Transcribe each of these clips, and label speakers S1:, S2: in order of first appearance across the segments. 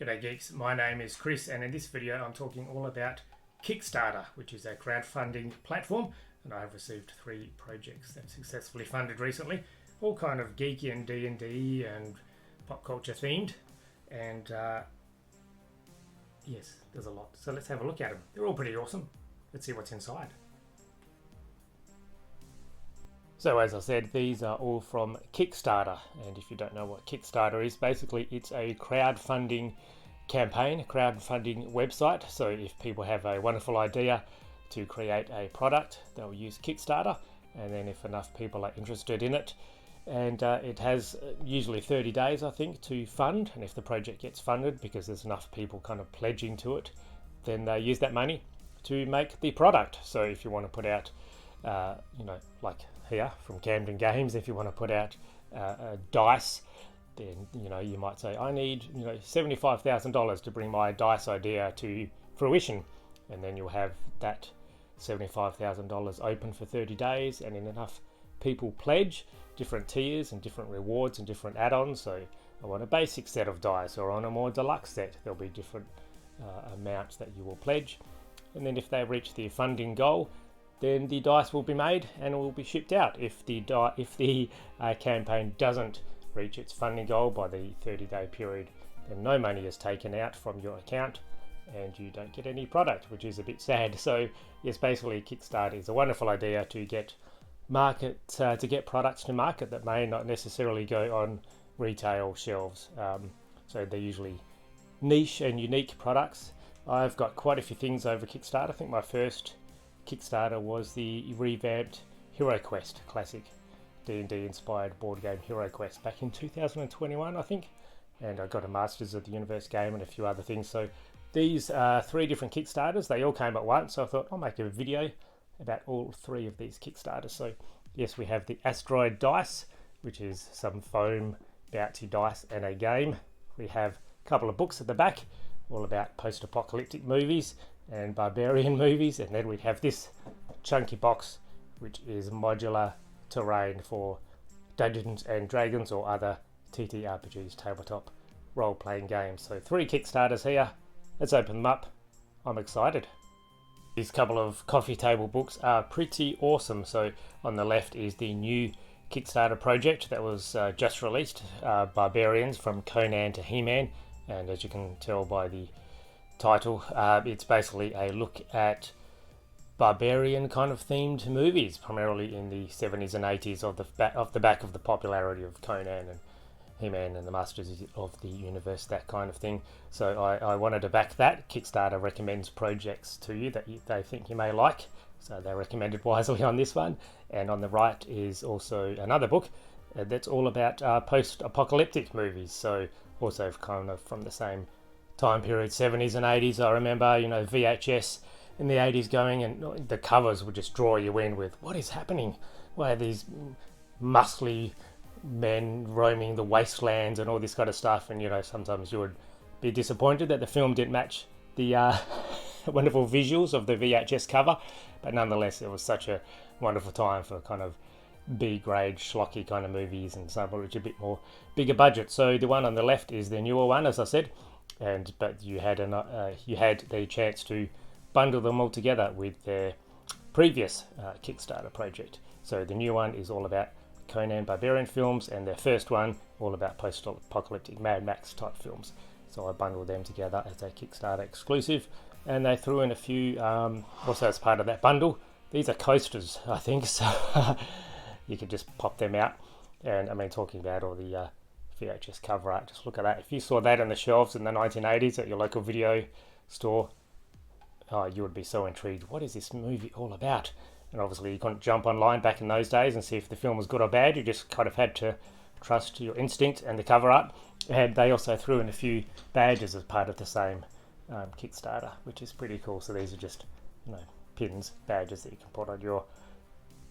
S1: G'day geeks, my name is Chris and in this video I'm talking all about Kickstarter, which is a crowdfunding platform, and I have received 3 projects that successfully funded recently, all kind of geeky and D&D and pop culture themed, and yes, there's a lot. So let's have a look at them. They're all pretty awesome. Let's see what's inside. So as I said, these are all from Kickstarter, and if you don't know what Kickstarter is, basically it's a crowdfunding campaign, a crowdfunding website. So if people have a wonderful idea to create a product, they'll use Kickstarter, and then if enough people are interested in it, and it has usually 30 days I think to fund, and if the project gets funded because there's enough people kind of pledging to it, then they use that money to make the product. So if you want to put out like here from Camden Games, if you want to put out dice, then you might say, I need $75,000 to bring my dice idea to fruition, and then you'll have that $75,000 open for 30 days, and in enough people pledge, different tiers and different rewards and different add-ons. So I want a basic set of dice, or on a more deluxe set there'll be different amounts that you will pledge, and then if they reach the funding goal, then the dice will be made and will be shipped out. If the campaign doesn't reach its funding goal by the 30-day period, then no money is taken out from your account and you don't get any product, which is a bit sad. So yes, basically Kickstarter is a wonderful idea to get products to market that may not necessarily go on retail shelves. So they're usually niche and unique products. I've got quite a few things over Kickstarter. I think my first Kickstarter was the revamped HeroQuest, classic D&D inspired board game HeroQuest back in 2021 I think, and I got a Masters of the Universe game and a few other things. So these 3 different Kickstarters, they all came at once, so I thought I'll make a video about all 3 of these Kickstarters. So yes, we have the Asteroid Dice, which is some foam bouncy dice and a game. We have a couple of books at the back all about post-apocalyptic movies and barbarian movies, and then we have this chunky box which is modular terrain for Dungeons and Dragons or other TTRPGs, tabletop role-playing games. So 3 Kickstarters here. Let's open them up. I'm excited. These couple of coffee table books are pretty awesome. So on the left is the new Kickstarter project that was just released, Barbarians, from Conan to He-Man, and as you can tell by the title, it's basically a look at barbarian kind of themed movies, primarily in the 70s and 80s, off the back of the popularity of Conan and He-Man and the Masters of the Universe, that kind of thing. So I wanted to back that. Kickstarter recommends projects to you that they think you may like, so they recommended wisely on this one. And on the right is also another book that's all about post-apocalyptic movies, so also kind of from the same time period, 70s and 80s. I remember, VHS in the 80s going, and the covers would just draw you in with, what is happening? Why are these muscly men roaming the wastelands and all this kind of stuff? And sometimes you would be disappointed that the film didn't match the wonderful visuals of the VHS cover, but nonetheless it was such a wonderful time for kind of B-grade schlocky kind of movies, and some which are a bit more bigger budget. So the one on the left is the newer one, as I said, but you had the chance to bundle them all together with their previous Kickstarter project. So the new one is all about Conan Barbarian films, and their first one all about post-apocalyptic Mad Max type films. So I bundled them together as a Kickstarter exclusive, and they threw in a few also as part of that bundle. These are coasters, I think, so you can just pop them out. And I mean, talking about all the VHS cover art, just look at that. If you saw that on the shelves in the 1980s at your local video store, you would be so intrigued. What is this movie all about? And obviously you couldn't jump online back in those days and see if the film was good or bad. You just kind of had to trust your instinct and the cover art. And they also threw in a few badges as part of the same Kickstarter, which is pretty cool. So these are just pins, badges that you can put on your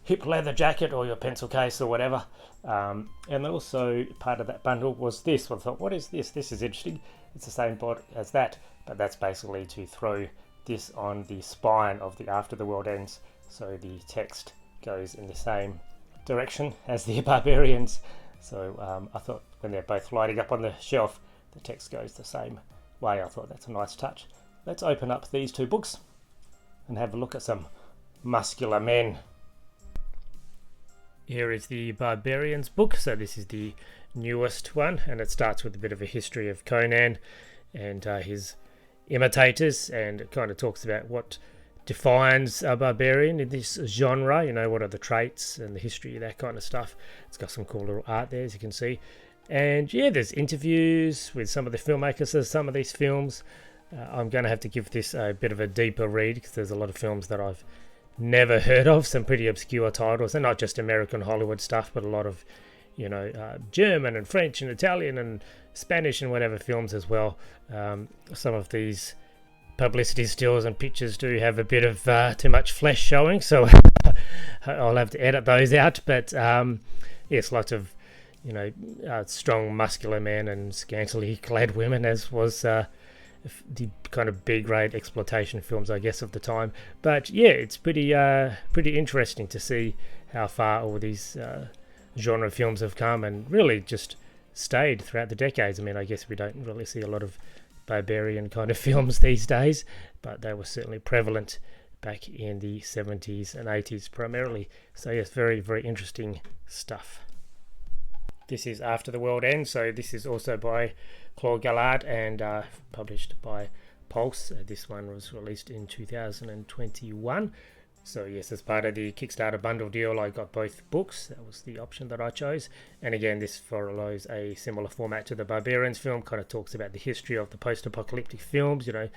S1: hip leather jacket or your pencil case or whatever. And then also part of that bundle was this. I thought, what is this? This is interesting. It's the same board as that, but that's basically to throw this on the spine of the After the World Ends, so the text goes in the same direction as the Barbarians. So I thought when they're both lighting up on the shelf, the text goes the same way. I thought that's a nice touch. Let's open up these two books and have a look at some muscular men. Here is the Barbarians book. So this is the newest one, and it starts with a bit of a history of Conan and his imitators, and it kind of talks about what defines a barbarian in this genre, you know, what are the traits and the history, that kind of stuff. It's got some cool little art there, as you can see. And yeah, there's interviews with some of the filmmakers of some of these films. I'm going to have to give this a bit of a deeper read, because there's a lot of films that I've never heard of, some pretty obscure titles, and not just American Hollywood stuff, but a lot of, you know, German and French and Italian and Spanish and whatever films as well. Some of these publicity stills and pictures do have a bit of too much flesh showing, so I'll have to edit those out. But yes, lots of, you know, strong muscular men and scantily clad women, as was the kind of B-grade exploitation films, I guess, of the time. But yeah, it's pretty interesting to see how far all these genre films have come, and really just stayed throughout the decades. I mean, I guess we don't really see a lot of barbarian kind of films these days, but they were certainly prevalent back in the 70s and 80s primarily. So yes, very, very interesting stuff. This is After the World Ends, so this is also by Claude Gallard and published by Pulse. This one was released in 2021. So yes, as part of the Kickstarter bundle deal, I got both books. That was the option that I chose. And again, this follows a similar format to the Barbarians film, kind of talks about the history of the post-apocalyptic films, you know,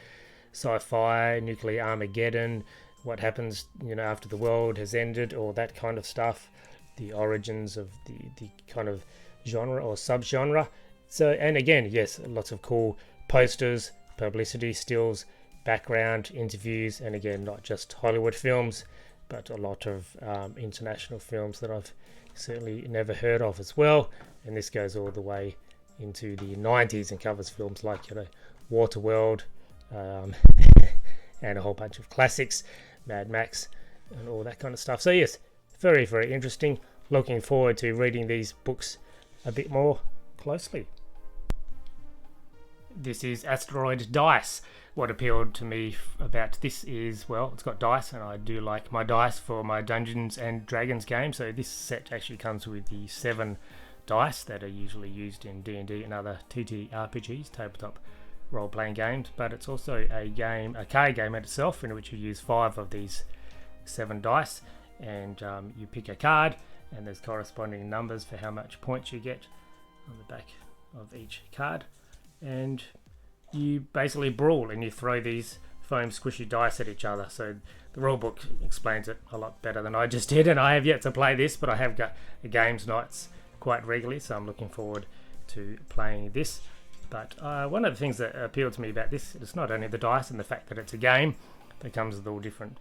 S1: sci-fi, nuclear Armageddon, what happens, you know, after the world has ended, all that kind of stuff, the origins of the kind of genre or subgenre. So, and again, yes, lots of cool posters, publicity stills, background interviews, and again, not just Hollywood films, but a lot of international films that I've certainly never heard of as well. And this goes all the way into the 90s and covers films like, you know, Waterworld, and a whole bunch of classics, Mad Max, and all that kind of stuff. So yes, very, very interesting. Looking forward to reading these books a bit more closely. This is Asteroid Dice. What appealed to me about this is, well, it's got dice, and I do like my dice for my Dungeons and Dragons game. So this set actually comes with the 7 dice that are usually used in D&D and other TTRPGs, tabletop role-playing games. But it's also a card game in itself, in which you use 5 of these 7 dice, and you pick a card, and there's corresponding numbers for how much points you get on the back of each card. And you basically brawl, and you throw these foam squishy dice at each other. So the rulebook explains it a lot better than I just did, and I have yet to play this, but I have got a games nights quite regularly, so I'm looking forward to playing this. But one of the things that appealed to me about this is not only the dice and the fact that it's a game that comes with all different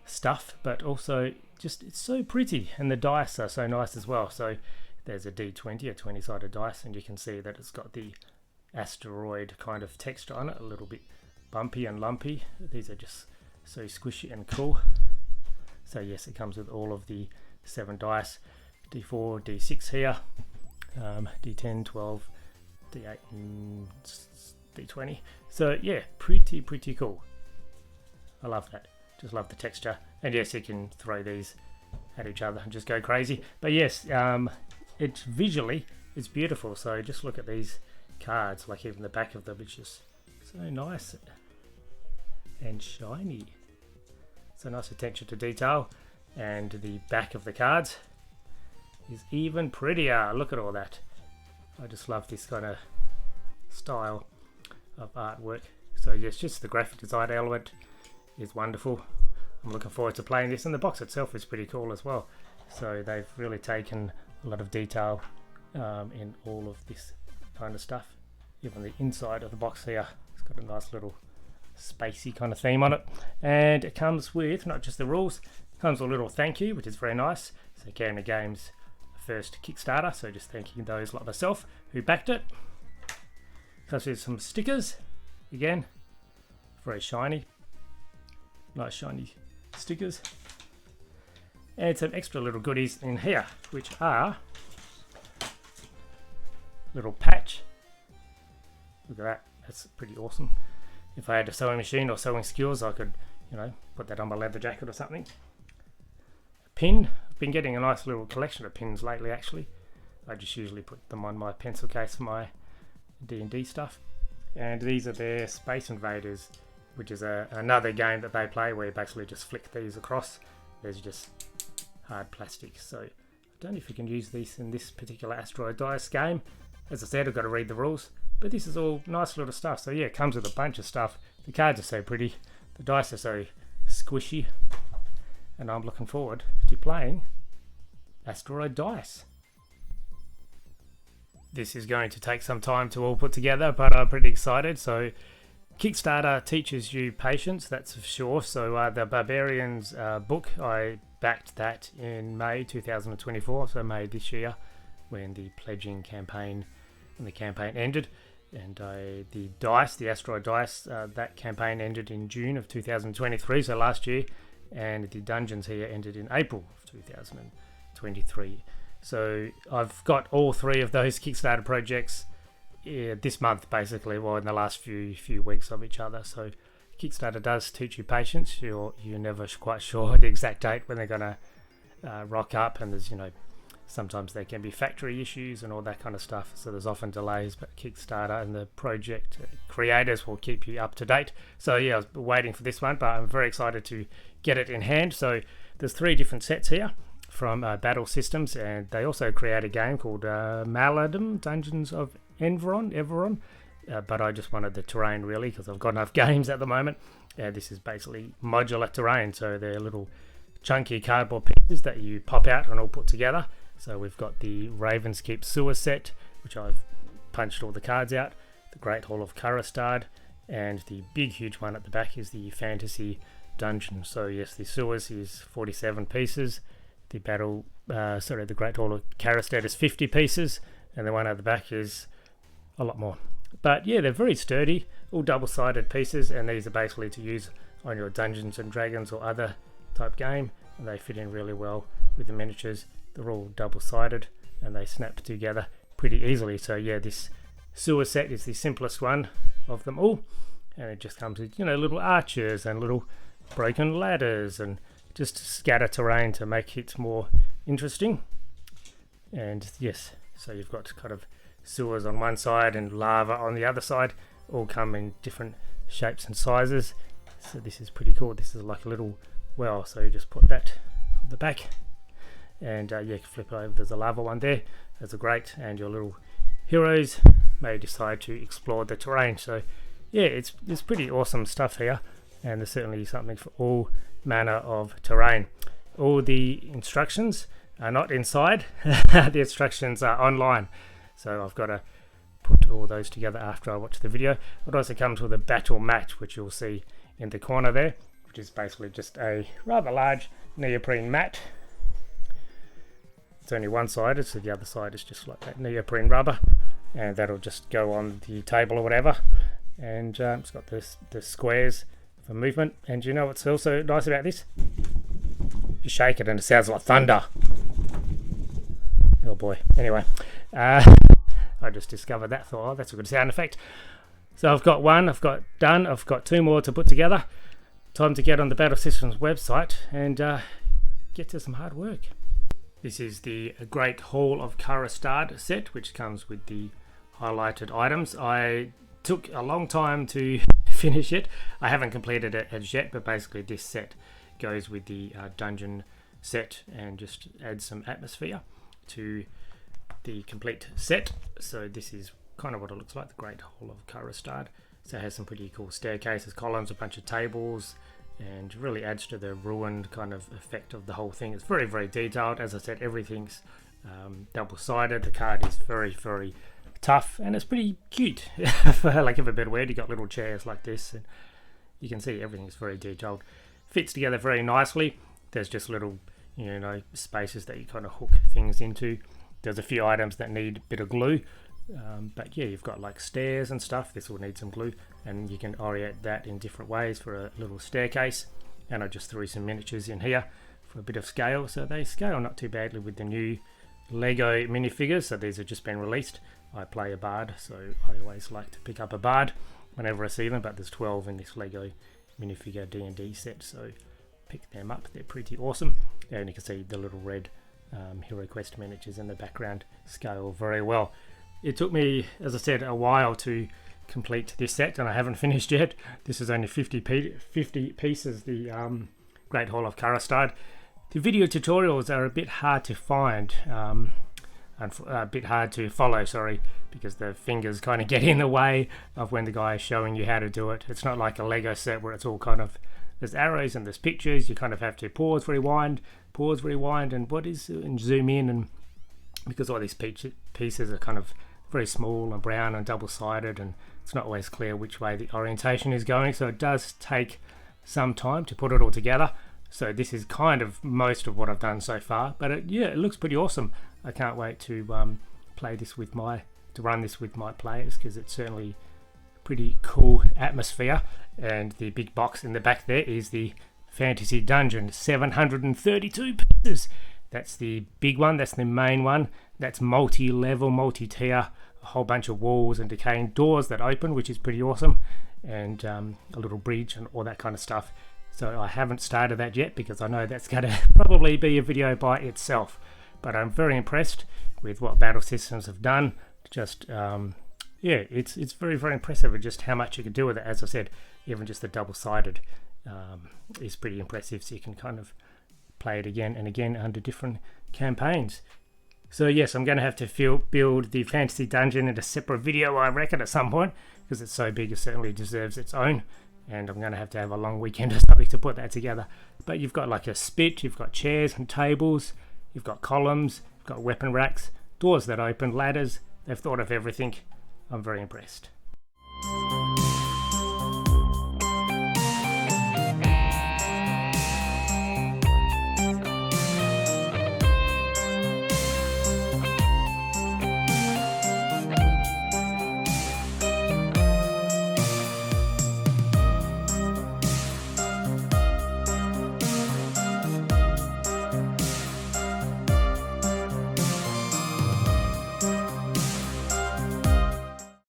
S1: stuff, but also just it's so pretty, and the dice are so nice as well. So there's a D20, a 20-sided dice, and you can see that it's got the asteroid kind of texture on it, a little bit bumpy and lumpy. These are just so squishy and cool. So yes, it comes with all of the 7 dice, D4, D6 here, D10, 12, D8 and D20. So yeah, pretty cool. I love that. Just love the texture. And yes, you can throw these at each other and just go crazy. But yes, it's visually, it's beautiful. So just look at these cards, like even the back of them, it's just so nice and shiny. So nice attention to detail. And the back of the cards is even prettier. Look at all that. I just love this kind of style of artwork. So yes, just the graphic design element is wonderful. I'm looking forward to playing this, and the box itself is pretty cool as well. So they've really taken a lot of detail in all of this kind of stuff. Even the inside of the box here, it's got a nice little spacey kind of theme on it. And it comes with not just the rules, it comes with a little thank you, which is very nice. So Camera Games first Kickstarter, so just thanking those like myself who backed it. Comes with some stickers, again, very shiny, nice shiny stickers. And some extra little goodies in here, which are little patch. Look at that, that's pretty awesome. If I had a sewing machine or sewing skills, I could, you know, put that on my leather jacket or something. A pin. I've been getting a nice little collection of pins lately, actually. I just usually put them on my pencil case for my D&D stuff. And these are their Space Invaders, which is another game that they play where you basically just flick these across. There's just hard plastic. So I don't know if you can use these in this particular Asteroid Dice game. As I said, I've got to read the rules. But this is all nice little stuff. So yeah, it comes with a bunch of stuff. The cards are so pretty. The dice are so squishy. And I'm looking forward to playing Asteroid Dice. This is going to take some time to all put together, but I'm pretty excited. So Kickstarter teaches you patience, that's for sure. So the Barbarians book, I backed that in May 2024, so May this year, when the pledging campaign and the campaign ended. And the dice, the Asteroid Dice, that campaign ended in June of 2023, so last year. And the dungeons here ended in April of 2023. So I've got all three of those Kickstarter projects this month, basically, well, in the last few weeks of each other. So Kickstarter does teach you patience. You're never quite sure the exact date when they're going to rock up, and there's, you know, sometimes there can be factory issues and all that kind of stuff. So there's often delays, but Kickstarter and the project creators will keep you up to date. So yeah, I was waiting for this one, but I'm very excited to get it in hand. So there's 3 different sets here from Battle Systems, and they also create a game called Maladam Dungeons of Everon. But I just wanted the terrain, really, because I've got enough games at the moment. This is basically modular terrain, so they're little chunky cardboard pieces that you pop out and all put together. So we've got the Raven's Keep Sewer set, which I've punched all the cards out, the Great Hall of Karastad, and the big huge one at the back is the Fantasy Dungeon. So yes, the Sewers is 47 pieces, the the Great Hall of Karastad is 50 pieces, and the one at the back is a lot more. But yeah, they're very sturdy, all double-sided pieces, and these are basically to use on your Dungeons and Dragons or other type game, and they fit in really well with the miniatures. They're all double-sided and they snap together pretty easily. So yeah, this sewer set is the simplest one of them all, and it just comes with, you know, little archers and little broken ladders and just scatter terrain to make it more interesting. And yes, so you've got kind of sewers on one side and lava on the other side, all come in different shapes and sizes. So this is pretty cool. This is like a little well, so you just put that on the back, and yeah, you can flip it over. There's a lava one there. There's a grate, and your little heroes may decide to explore the terrain. So yeah, it's pretty awesome stuff here, and there's certainly something for all manner of terrain. All the instructions are not inside. The instructions are online, so I've got to put all those together after I watch the video. It also comes with a battle mat, which you'll see in the corner there, which is basically just a rather large neoprene mat. It's only one-sided, so the other side is just like that neoprene rubber, and that'll just go on the table or whatever. And it's got the squares for movement. And you know what's also nice about this? You shake it and it sounds like thunder. Oh boy. Anyway, I just discovered that. Thought, oh, that's a good sound effect. So I've got one, I've got done, I've got 2 more to put together. Time to get on the Battle Systems website and get to some hard work. This is the Great Hall of Karastad set, which comes with the highlighted items. I took a long time to finish it. I haven't completed it as yet, but basically this set goes with the dungeon set and just adds some atmosphere to the complete set. So this is kind of what it looks like, the Great Hall of Karastad. So it has some pretty cool staircases, columns, a bunch of tables, and really adds to the ruined kind of effect of the whole thing. It's very, very detailed. As I said, everything's double-sided. The card is very, very tough, and it's pretty cute. For lack of a better word, you got little chairs like this, and you can see everything's very detailed. Fits together very nicely. There's just little, you know, spaces that you kind of hook things into. There's a few items that need a bit of glue. But yeah, you've got like stairs and stuff. This will need some glue, and you can orient that in different ways for a little staircase. And I just threw some miniatures in here for a bit of scale, so they scale not too badly with the new Lego minifigures. So these have just been released. I play a bard, so I always like to pick up a bard whenever I see them, but there's 12 in this Lego minifigure D&D set, so pick them up. They're pretty awesome. And you can see the little red Hero Quest miniatures in the background scale very well. It took me, as I said, a while to complete this set, and I haven't finished yet. This is only 50 pieces, the Great Hall of Karastad. The video tutorials are a bit hard to find, and a bit hard to follow, sorry, because the fingers kind of get in the way of when the guy is showing you how to do it. It's not like a Lego set where it's all kind of, there's arrows and there's pictures. You kind of have to pause, rewind, and zoom in, and because all these pieces are kind of very small and brown and double-sided, and it's not always clear which way the orientation is going, so it does take some time to put it all together. So this is kind of most of what I've done so far, but it looks pretty awesome. I can't wait to run this with my players, because it's certainly pretty cool atmosphere. And the big box in the back there is the Fantasy Dungeon, 732 pieces. That's the big one, that's the main one. That's multi-level, multi-tier, a whole bunch of walls and decaying doors that open, which is pretty awesome, and a little bridge and all that kind of stuff. So I haven't started that yet, because I know that's going to probably be a video by itself. But I'm very impressed with what Battle Systems have done. Just, it's very, very impressive with just how much you can do with it. As I said, even just the double-sided is pretty impressive. So you can kind of play it again and again under different campaigns. So yes, I'm going to have to build the Fantasy Dungeon in a separate video, I reckon, at some point, because it's so big, it certainly deserves its own. And I'm going to have a long weekend or something to put that together. But you've got like a spit, you've got chairs and tables, you've got columns, you've got weapon racks, doors that open, ladders. They've thought of everything. I'm very impressed.